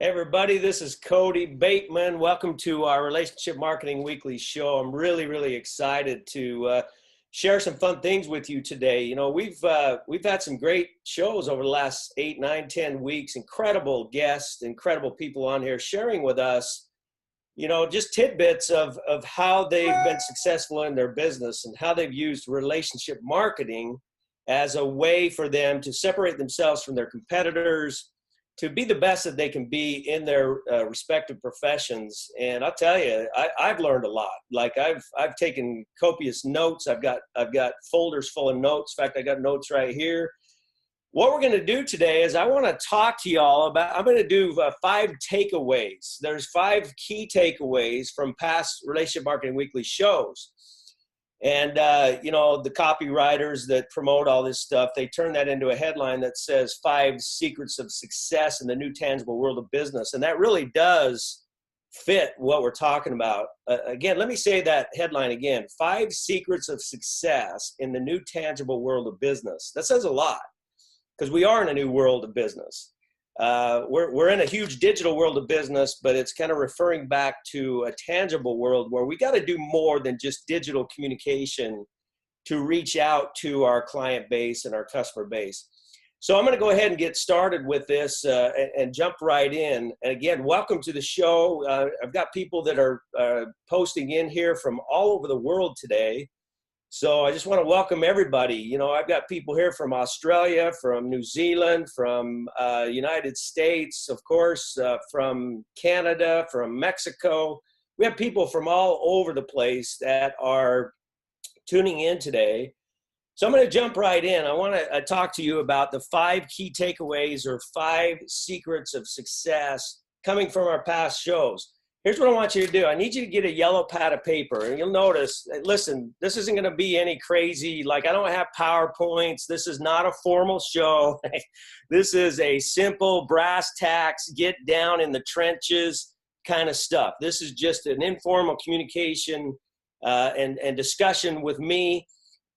Everybody, this is Kody Bateman. Welcome to our Relationship Marketing Weekly show. I'm really excited to share some fun things with you today. You know, we've had some great shows over the last 8, 9, 10 weeks. Incredible guests, incredible people on here sharing with us, you know, just tidbits of how they've been successful in their business and how they've used relationship marketing as a way for them to separate themselves from their competitors, to be the best that they can be in their respective professions. And I'll tell you, I've learned a lot. Like I've taken copious notes. I've got folders full of notes. In fact, I got notes right here. What we're going to do today is I want to talk to y'all about, I'm going to do 5 takeaways. There's 5 key takeaways from past Relationship Marketing Weekly shows. And, you know, the copywriters that promote all this stuff, they turn that into a headline that says 5 secrets of success in the new tangible world of business. And that really does fit what we're talking about. Again, let me say that headline again, 5 secrets of success in the new tangible world of business. That says a lot because we are in a new world of business. We're in a huge digital world of business, but it's kind of referring back to a tangible world where we got to do more than just digital communication to reach out to our client base and our customer base. So I'm going to go ahead and get started with this and jump right in. And again, welcome to the show. I've got people that are posting in here from all over the world today. So I just want to welcome everybody. You know, I've got people here from Australia, from New Zealand, from United States, of course, from Canada, from Mexico. We have people from all over the place that are tuning in today. So I'm going to jump right in. I want to talk to you about the 5 key takeaways or 5 secrets of success coming from our past shows. Here's what I want you to do. I need you to get a yellow pad of paper, and you'll notice, listen, this isn't going to be any crazy, like I don't have PowerPoints. This is not a formal show. This is a simple brass tacks, get down in the trenches kind of stuff. This is just an informal communication and discussion with me.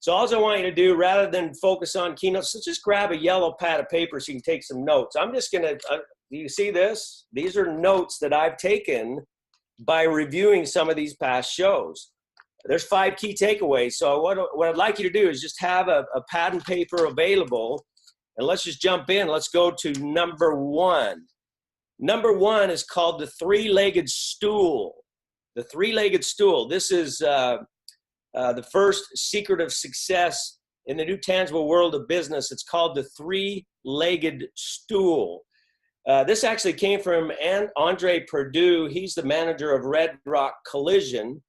So all I want you to do, rather than focus on keynotes, so just grab a yellow pad of paper so you can take some notes. I'm just going to, do you see this? These are notes that I've taken by reviewing some of these past shows. There's 5 key takeaways. So what I'd like you to do is just have a pad and paper available, and let's just jump in. Let's go to number 1. Number 1 is called the 3-legged stool. The 3-legged stool. This is the first secret of success in the new tangible world of business. It's called the 3-legged stool. This actually came from Andre Perdue. He's the manager of Red Rock Collision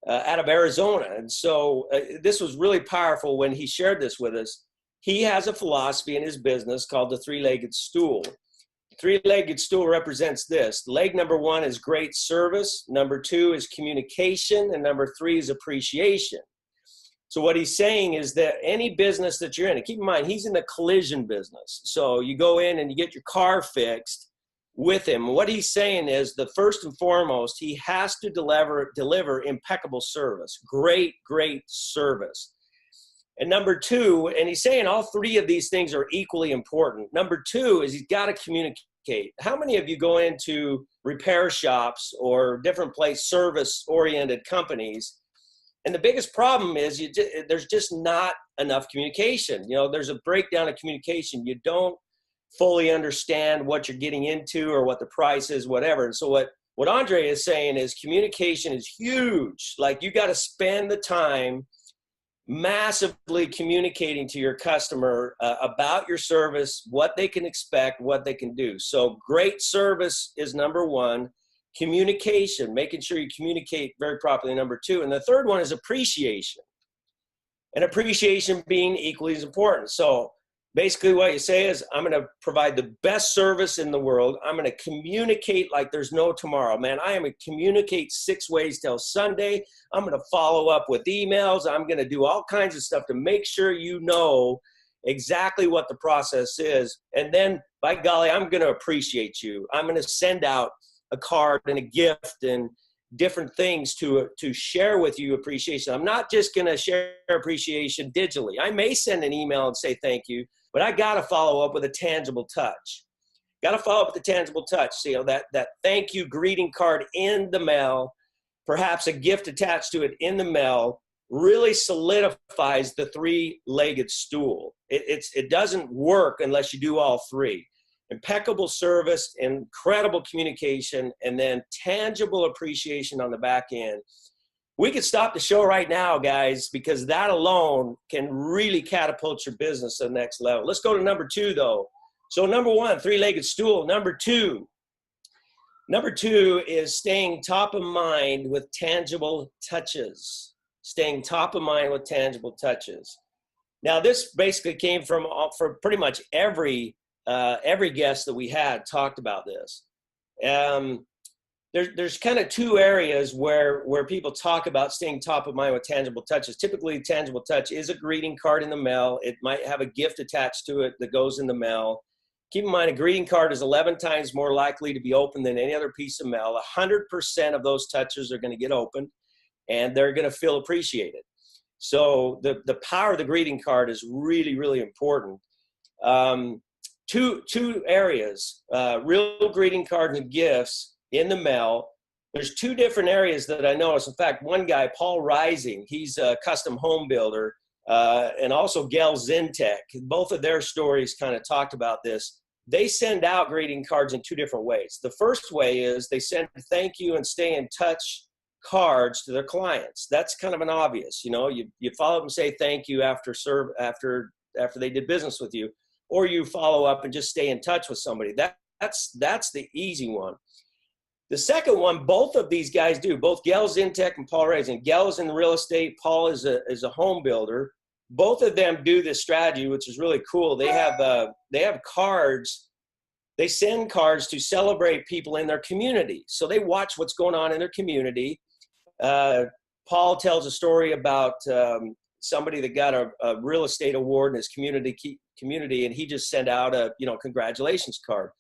out of Arizona. And so this was really powerful when he shared this with us. He has a philosophy in his business called the 3-legged stool. The 3-legged stool represents this. Leg number 1 is great service. Number 2 is communication. And number 3 is appreciation. So what he's saying is that any business that you're in, and keep in mind, he's in the collision business. So you go in and you get your car fixed with him. What he's saying is that first and foremost, he has to deliver impeccable service, great service. And number 2, and he's saying all 3 of these things are equally important. Number 2 is he's got to communicate. How many of you go into repair shops or different service-oriented companies, and the biggest problem is there's just not enough communication. You know, there's a breakdown of communication. You don't fully understand what you're getting into or what the price is, whatever. And so what Andre is saying is communication is huge. Like you got to spend the time massively communicating to your customer about your service, what they can expect, what they can do. So great service is number 1. Communication, making sure you communicate very properly, number 2. And the third one is appreciation. And appreciation being equally as important. So basically what you say is, I'm going to provide the best service in the world. I'm going to communicate like there's no tomorrow. Man, I am going to communicate 6 ways till Sunday. I'm going to follow up with emails. I'm going to do all kinds of stuff to make sure you know exactly what the process is. And then, by golly, I'm going to appreciate you. I'm going to send out a card and a gift and different things to share with you appreciation. I'm not just going to share appreciation digitally. I may send an email and say thank you, but I got to follow up with a tangible touch. Got to follow up with the tangible touch. So, that thank you greeting card in the mail, perhaps a gift attached to it in the mail, really solidifies the three-legged stool. It doesn't work unless you do all three. Impeccable service, incredible communication, and then tangible appreciation on the back end. We could stop the show right now, guys, because that alone can really catapult your business to the next level. Let's go to number 2, though. So number 1, three-legged stool. Number two is staying top of mind with tangible touches. Staying top of mind with tangible touches. Now, this basically came from for pretty much every guest that we had talked about this. There's kind of 2 areas where people talk about staying top of mind with tangible touches. Typically, tangible touch is a greeting card in the mail. It might have a gift attached to it that goes in the mail. Keep in mind, a greeting card is 11 times more likely to be opened than any other piece of mail. 100% of those touches are going to get opened, and they're going to feel appreciated. So the power of the greeting card is really, really important. Two areas, real greeting cards and gifts in the mail. There's 2 different areas that I noticed. In fact, one guy, Paul Rising, he's a custom home builder, and also Gail Zintech. Both of their stories kind of talked about this. They send out greeting cards in 2 different ways. The first way is they send thank you and stay in touch cards to their clients. That's kind of an obvious, you follow up and say thank you after they did business with you, or you follow up and just stay in touch with somebody. That's the easy one. The second one, both of these guys do, both Gail Zintech and Paul Rising. Gail is in real estate, Paul is a home builder. Both of them do this strategy, which is really cool. They have cards. They send cards to celebrate people in their community. So they watch what's going on in their community. Paul tells a story about somebody that got a real estate award in his community, and he just sent out a congratulations card.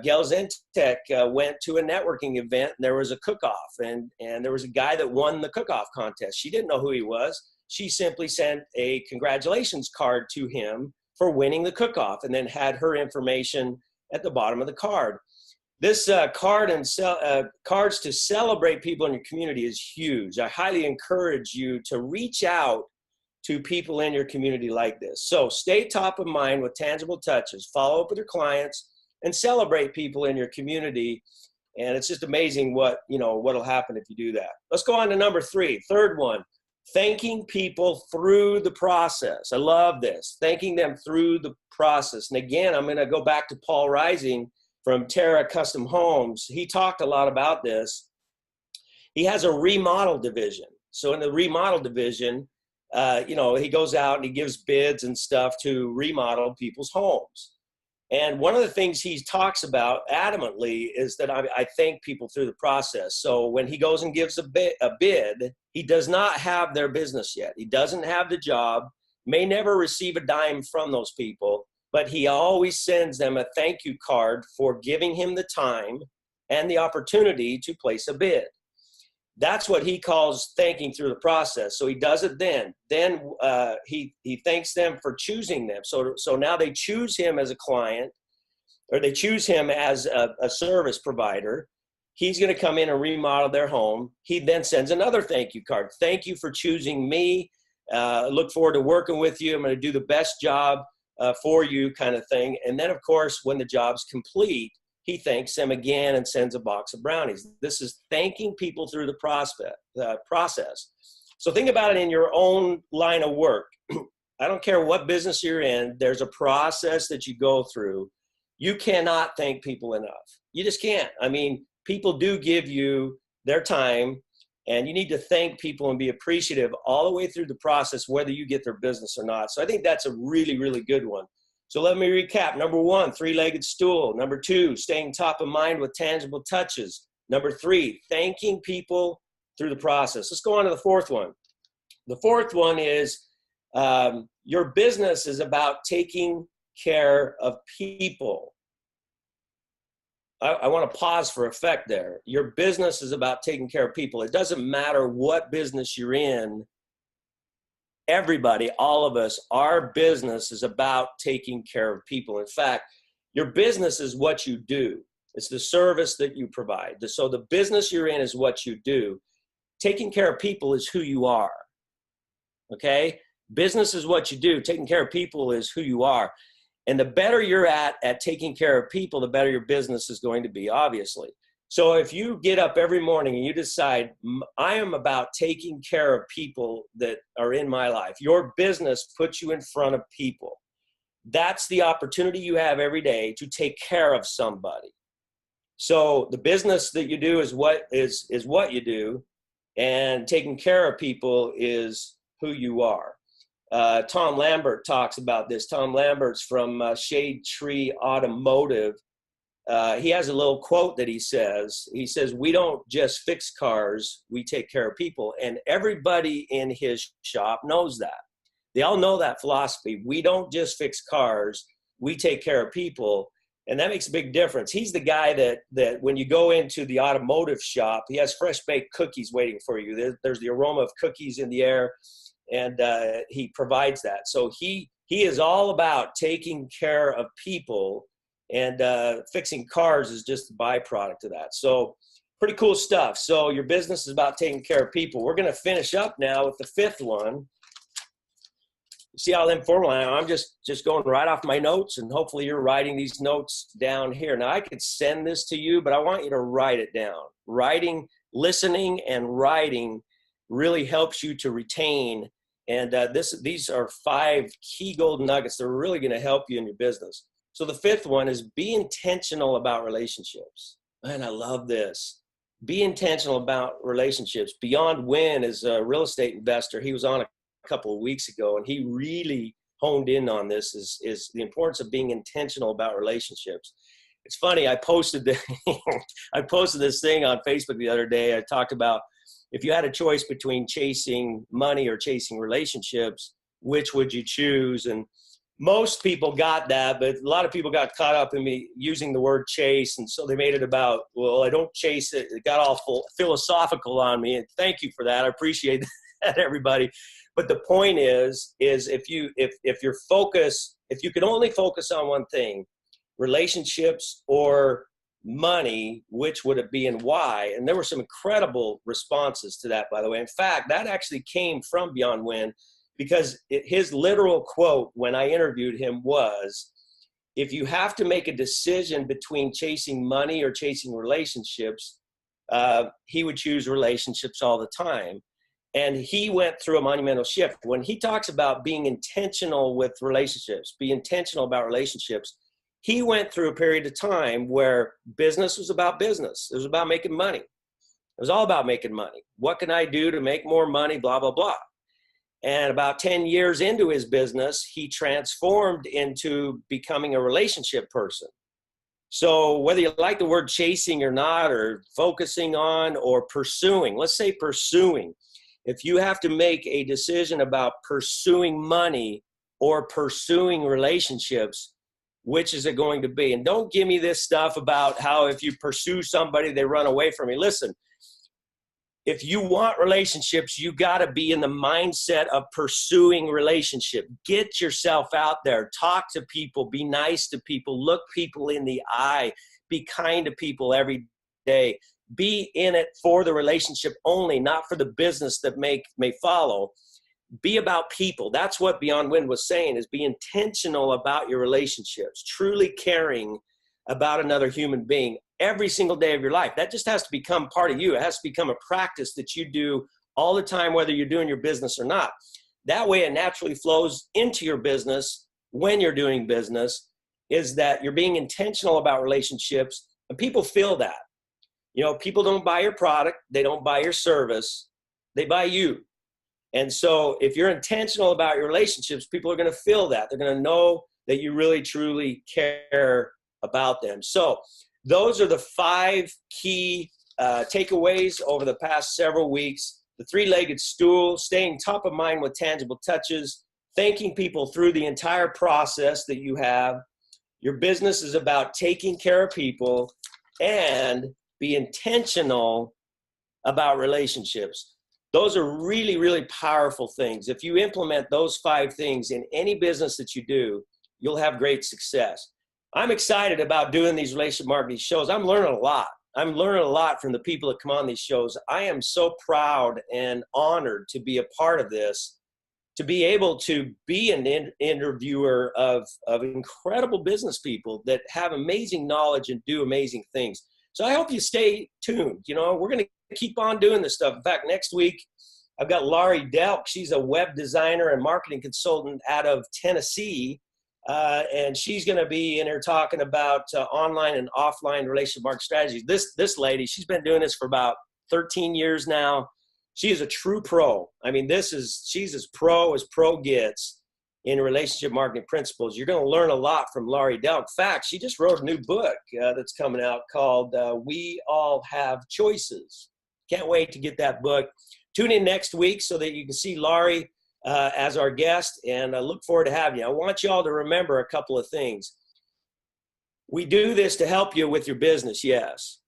Gail Zintech went to a networking event, and there was a cook-off, and there was a guy that won the cook-off contest. She didn't know who he was. She simply sent a congratulations card to him for winning the cook-off, and then had her information at the bottom of the card. This cards to celebrate people in your community is huge. I highly encourage you to reach out to people in your community like this. So stay top of mind with tangible touches. Follow up with your clients and celebrate people in your community. And it's just amazing what'll happen if you do that. Let's go on to number 3, third one. Thanking people through the process. I love this. Thanking them through the process. And again, I'm going to go back to Paul Rising from Terra Custom Homes. He talked a lot about this. He has a remodel division. So in the remodel division, he goes out and he gives bids and stuff to remodel people's homes. And one of the things he talks about adamantly is that I thank people through the process. So when he goes and gives a bid, he does not have their business yet. He doesn't have the job, may never receive a dime from those people, but he always sends them a thank you card for giving him the time and the opportunity to place a bid. That's what he calls thanking through the process. So he does it then. Then he thanks them for choosing them. So now they choose him as a client, or they choose him as a service provider. He's going to come in and remodel their home. He then sends another thank you card. Thank you for choosing me. Look forward to working with you. I'm going to do the best job for you, kind of thing. And then, of course, when the job's complete, he thanks them again and sends a box of brownies. This is thanking people through the process. So think about it in your own line of work. I don't care what business you're in, there's a process that you go through. You cannot thank people enough. You just can't. I mean, people do give you their time, and you need to thank people and be appreciative all the way through the process, whether you get their business or not. So I think that's a really, really good one. So let me recap. Number 1, three-legged stool. Number 2, staying top of mind with tangible touches. Number 3, thanking people through the process. Let's go on to the 4th one. The 4th one is your business is about taking care of people. I want to pause for effect there. Your business is about taking care of people. It doesn't matter what business you're in. Everybody, all of us, our business is about taking care of people. In fact, Your business is what you do. It's the service that you provide. So the business you're in is what you do. Taking care of people is who you are. Okay? Business is what you do. Taking care of people is who you are. And the better you're at taking care of people, the better your business is going to be, obviously. So if you get up every morning and you decide, I am about taking care of people that are in my life, your business puts you in front of people. That's the opportunity you have every day to take care of somebody. So the business that you do is what you do, and taking care of people is who you are. Tom Lambert talks about this. Tom Lambert's from Shade Tree Automotive. He has a little quote that he says, we don't just fix cars, we take care of people. And everybody in his shop knows that. They all know that philosophy. We don't just fix cars, we take care of people. And that makes a big difference. He's the guy that when you go into the automotive shop, he has fresh baked cookies waiting for you. There's the aroma of cookies in the air, and he provides that. So he is all about taking care of people, and fixing cars is just a byproduct of that. So pretty cool stuff. So your business is about taking care of people. We're going to finish up now with the fifth one. See how informal I am? I'm just going right off my notes, and hopefully you're writing these notes down here. Now I could send this to you, but I want you to write it down. Listening and writing really helps you to retain. And these are 5 key golden nuggets that are really going to help you in your business. So the fifth one is be intentional about relationships. Man, I love this. Be intentional about relationships. Beyond Win is a real estate investor. He was on a couple of weeks ago, and he really honed in on this is the importance of being intentional about relationships. It's funny, I posted this thing on Facebook the other day. I talked about if you had a choice between chasing money or chasing relationships, which would you choose? And most people got that, but a lot of people got caught up in me using the word chase, and so they made it about, well, I don't chase it. It got all philosophical on me, and thank you for that. I appreciate that, everybody. But the point is if you could only focus on one thing, relationships or money, which would it be and why? And there were some incredible responses to that, by the way. In fact, that actually came from Beyond Win, because his literal quote when I interviewed him was, if you have to make a decision between chasing money or chasing relationships, he would choose relationships all the time. And he went through a monumental shift. When he talks about being intentional with relationships, be intentional about relationships, he went through a period of time where business was about business. It was about making money. It was all about making money. What can I do to make more money, blah, blah, blah. And about 10 years into his business, he transformed into becoming a relationship person. So whether you like the word chasing or not, or focusing on or pursuing, let's say pursuing. If you have to make a decision about pursuing money or pursuing relationships, which is it going to be? And don't give me this stuff about how if you pursue somebody, they run away from you. Listen, if you want relationships, you got to be in the mindset of pursuing relationship. Get yourself out there. Talk to people. Be nice to people. Look people in the eye. Be kind to people every day. Be in it for the relationship only, not for the business that may follow. Be about people. That's what Beyond Wind was saying, is be intentional about your relationships, truly caring about another human being every single day of your life. That just has to become part of you. It has to become a practice that you do all the time, whether you're doing your business or not. That way it naturally flows into your business when you're doing business, is that you're being intentional about relationships, and people feel that. You know, people don't buy your product. They don't buy your service. They buy you. And so if you're intentional about your relationships, people are going to feel that. They're going to know that you really, truly care about them. So those are the 5 key takeaways over the past several weeks. The 3-legged stool, staying top of mind with tangible touches, thanking people through the entire process that you have. Your business is about taking care of people, and be intentional about relationships. Those are really, really powerful things. If you implement those 5 things in any business that you do, you'll have great success. I'm excited about doing these relationship marketing shows. I'm learning a lot. I'm learning a lot from the people that come on these shows. I am so proud and honored to be a part of this, to be able to be an interviewer of incredible business people that have amazing knowledge and do amazing things. So I hope you stay tuned. You know, we're going to keep on doing this stuff. In fact, next week, I've got Laurie Delk. She's a web designer and marketing consultant out of Tennessee. And she's going to be in here talking about online and offline relationship marketing strategies. This lady, she's been doing this for about 13 years now. She is a true pro. I mean, she's as pro gets in relationship marketing principles. You're going to learn a lot from Laurie Delk. In fact, she just wrote a new book that's coming out called We All Have Choices. Can't wait to get that book. Tune in next week so that you can see Laurie as our guest, and I look forward to having you. I want you all to remember a couple of things. We do this to help you with your business, yes,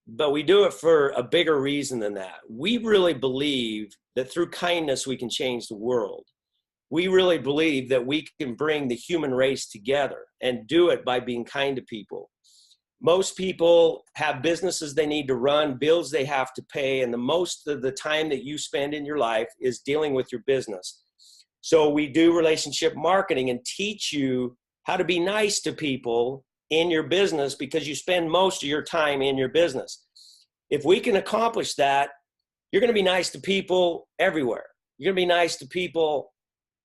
but we do it for a bigger reason than that. We really believe that through kindness we can change the world. We really believe that we can bring the human race together and do it by being kind to people. Most people have businesses they need to run, bills they have to pay, and the most of the time that you spend in your life is dealing with your business. So we do relationship marketing and teach you how to be nice to people in your business because you spend most of your time in your business. If we can accomplish that, you're going to be nice to people everywhere. You're going to be nice to people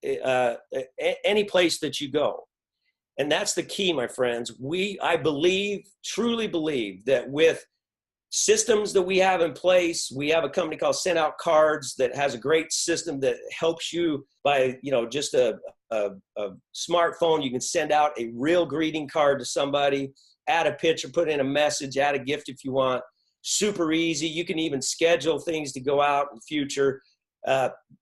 any place that you go. And that's the key, my friends. I truly believe that with systems that we have in place, we have a company called Send Out Cards that has a great system that helps you by, just a smartphone. You can send out a real greeting card to somebody, add a picture, put in a message, add a gift if you want. Super easy. You can even schedule things to go out in the future.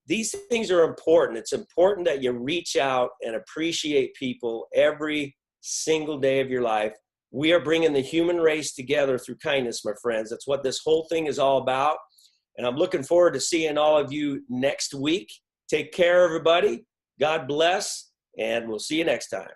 These things are important. It's important that you reach out and appreciate people every single day of your life. We are bringing the human race together through kindness, my friends. That's what this whole thing is all about. And I'm looking forward to seeing all of you next week. Take care, everybody. God bless, and we'll see you next time.